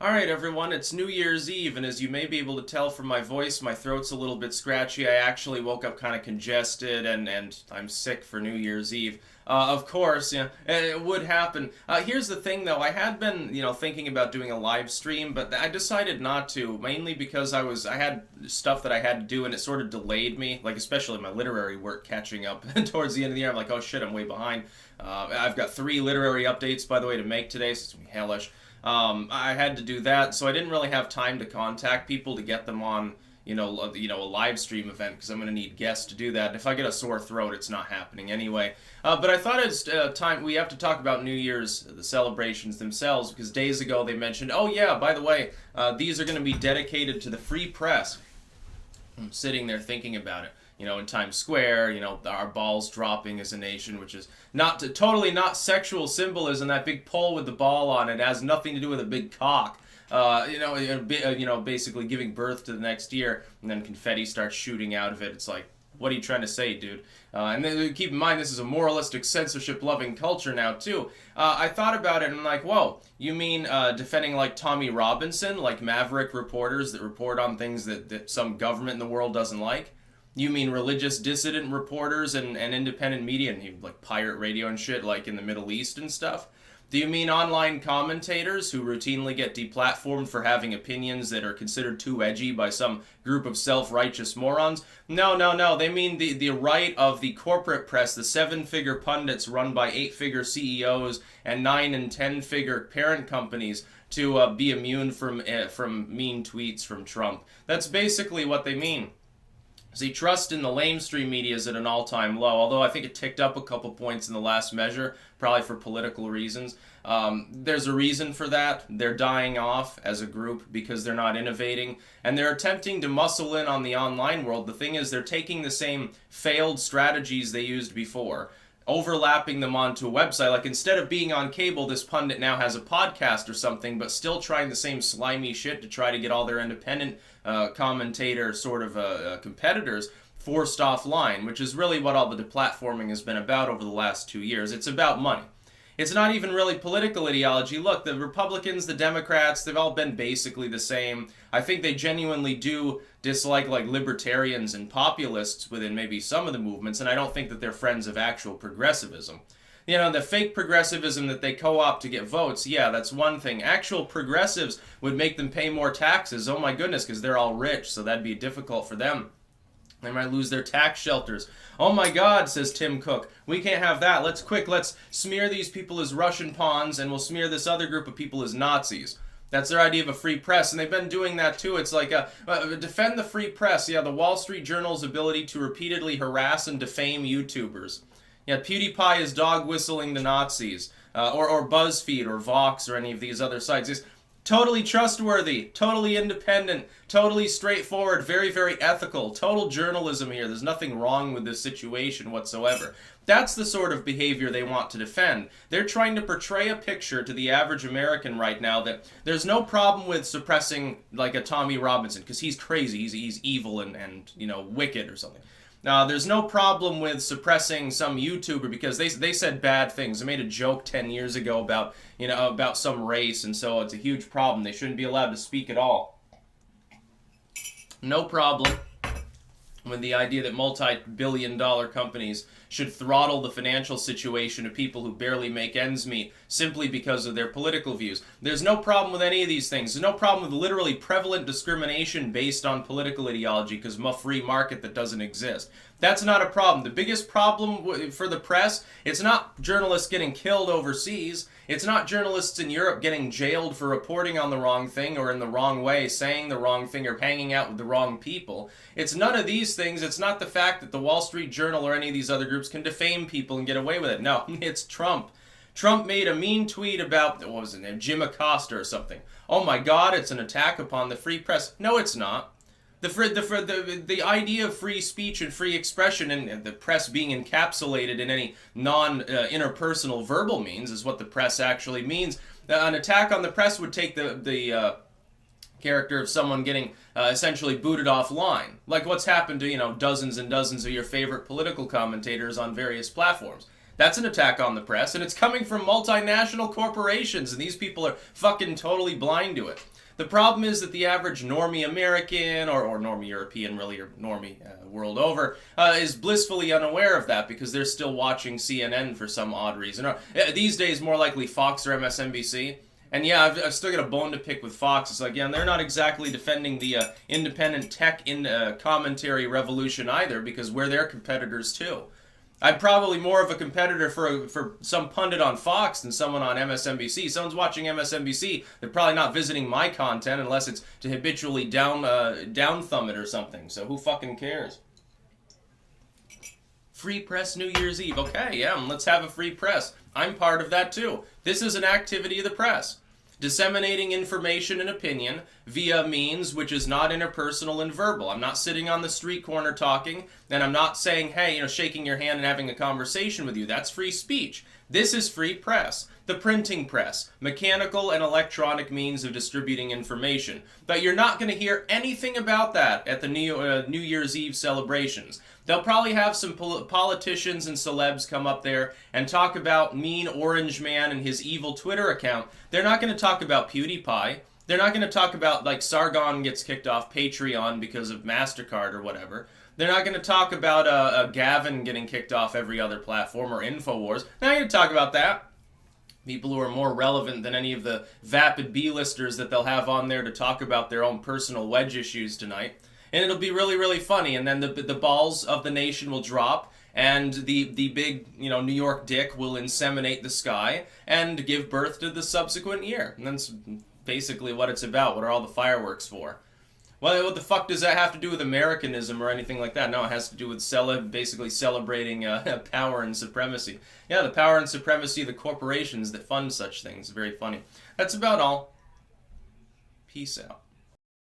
Alright everyone, it's New Year's Eve, and as you may be able to tell from my voice, my throat's a little bit scratchy. I actually woke up kind of congested, and I'm sick for New Year's Eve. Of course, yeah, it would happen. Here's the thing though, I had been, thinking about doing a live stream, but I decided not to, mainly because I had stuff that I had to do, and it sort of delayed me, like especially my literary work catching up towards the end of the year. I'm like, oh shit, I'm way behind. I've got 3 literary updates, by the way, to make today, so it's gonna be hellish. I had to do that, so I didn't really have time to contact people to get them on, a live stream event, because I'm going to need guests to do that. And if I get a sore throat, it's not happening anyway. But I thought it's time we have to talk about New Year's, the celebrations themselves, because days ago they mentioned, oh yeah, by the way, these are going to be dedicated to the free press. I'm sitting there thinking about it. In Times Square, our balls dropping as a nation, which is totally not sexual symbolism. That big pole with the ball on it has nothing to do with a big cock. Basically giving birth to the next year, and then confetti starts shooting out of it. It's like, what are you trying to say, dude? And then keep in mind, this is a moralistic, censorship-loving culture now, too. I thought about it, and I'm like, whoa, you mean defending, like, Tommy Robinson, like maverick reporters that report on things that some government in the world doesn't like? You mean religious dissident reporters and independent media and like pirate radio and shit like in the Middle East and stuff? Do you mean online commentators who routinely get deplatformed for having opinions that are considered too edgy by some group of self-righteous morons? No. They mean the right of the corporate press, the 7-figure pundits run by 8-figure CEOs and 9 and 10-figure parent companies to be immune from mean tweets from Trump. That's basically what they mean. See, trust in the lamestream media is at an all-time low, although I think it ticked up a couple points in the last measure, probably for political reasons. There's a reason for that. They're dying off as a group because they're not innovating, and they're attempting to muscle in on the online world. The thing is, they're taking the same failed strategies they used before, overlapping them onto a website. Like, instead of being on cable, this pundit now has a podcast or something, but still trying the same slimy shit to try to get all their independent commentator sort of competitors forced offline, which is really what all the deplatforming has been about over the last 2 years. It's about money. It's not even really political ideology. Look, the Republicans, the Democrats, they've all been basically the same. I think they genuinely do dislike like libertarians and populists within maybe some of the movements, and I don't think that they're friends of actual progressivism. The fake progressivism that they co-opt to get votes, yeah, that's one thing. Actual progressives would make them pay more taxes, oh my goodness, because they're all rich, so that'd be difficult for them. They might lose their tax shelters. Oh my God, says Tim Cook. We can't have that. Let's smear these people as Russian pawns, and we'll smear this other group of people as Nazis. That's their idea of a free press, and they've been doing that too. It's like, defend the free press. Yeah, the Wall Street Journal's ability to repeatedly harass and defame YouTubers. Yeah, PewDiePie is dog whistling the Nazis, or BuzzFeed, or Vox, or any of these other sites. It's totally trustworthy, totally independent, totally straightforward, very, very ethical, total journalism here. There's nothing wrong with this situation whatsoever. That's the sort of behavior they want to defend. They're trying to portray a picture to the average American right now that there's no problem with suppressing like a Tommy Robinson, because he's crazy, he's evil and wicked or something. There's no problem with suppressing some YouTuber because they said bad things. They made a joke 10 years ago about some race, and so it's a huge problem. They shouldn't be allowed to speak at all. No problem with the idea that multi-billion-dollar companies should throttle the financial situation of people who barely make ends meet simply because of their political views. There's no problem with any of these things. There's no problem with literally prevalent discrimination based on political ideology because of a free market that doesn't exist. That's not a problem. The biggest problem for the press, it's not journalists getting killed overseas. It's not journalists in Europe getting jailed for reporting on the wrong thing or in the wrong way, saying the wrong thing or hanging out with the wrong people. It's none of these things. It's not the fact that the Wall Street Journal or any of these other groups can defame people and get away with it. No, it's Trump. Trump made a mean tweet about, what was his name, Jim Acosta or something. Oh my God, it's an attack upon the free press. No, it's not. The idea of free speech and free expression and the press being encapsulated in any non-interpersonal verbal means is what the press actually means. An attack on the press would take the character of someone getting essentially booted offline, like what's happened to dozens and dozens of your favorite political commentators on various platforms. That's an attack on the press, and it's coming from multinational corporations, and these people are fucking totally blind to it. The problem is that the average normie American, or normie European, really, or normie world over, is blissfully unaware of that because they're still watching CNN for some odd reason. Or, these days, more likely Fox or MSNBC. And yeah, I've still got a bone to pick with Fox. It's like, yeah, they're not exactly defending the independent tech commentary revolution either, because we're their competitors too. I'm probably more of a competitor for some pundit on Fox than someone on MSNBC. Someone's watching MSNBC, they're probably not visiting my content unless it's to habitually down thumb it or something. So who fucking cares? Free press New Year's Eve. Okay, yeah, let's have a free press. I'm part of that too. This is an activity of the press. Disseminating information and opinion via means which is not interpersonal and verbal. I'm not sitting on the street corner talking, and I'm not saying, hey, shaking your hand and having a conversation with you. That's free speech. This is free press. The printing press, mechanical and electronic means of distributing information. But you're not going to hear anything about that at the New Year's Eve celebrations. They'll probably have some politicians and celebs come up there and talk about Mean Orange Man and his evil Twitter account. They're not going to talk about PewDiePie. They're not going to talk about, like, Sargon gets kicked off Patreon because of MasterCard or whatever. They're not going to talk about Gavin getting kicked off every other platform or InfoWars. They're not going to talk about that. People who are more relevant than any of the vapid B-listers that they'll have on there to talk about their own personal wedge issues tonight. And it'll be really, really funny. And then the balls of the nation will drop, and the big, New York dick will inseminate the sky and give birth to the subsequent year. And that's basically what it's about. What are all the fireworks for? Well, what the fuck does that have to do with Americanism or anything like that? No, it has to do with basically celebrating power and supremacy. Yeah, the power and supremacy of the corporations that fund such things. Very funny. That's about all. Peace out.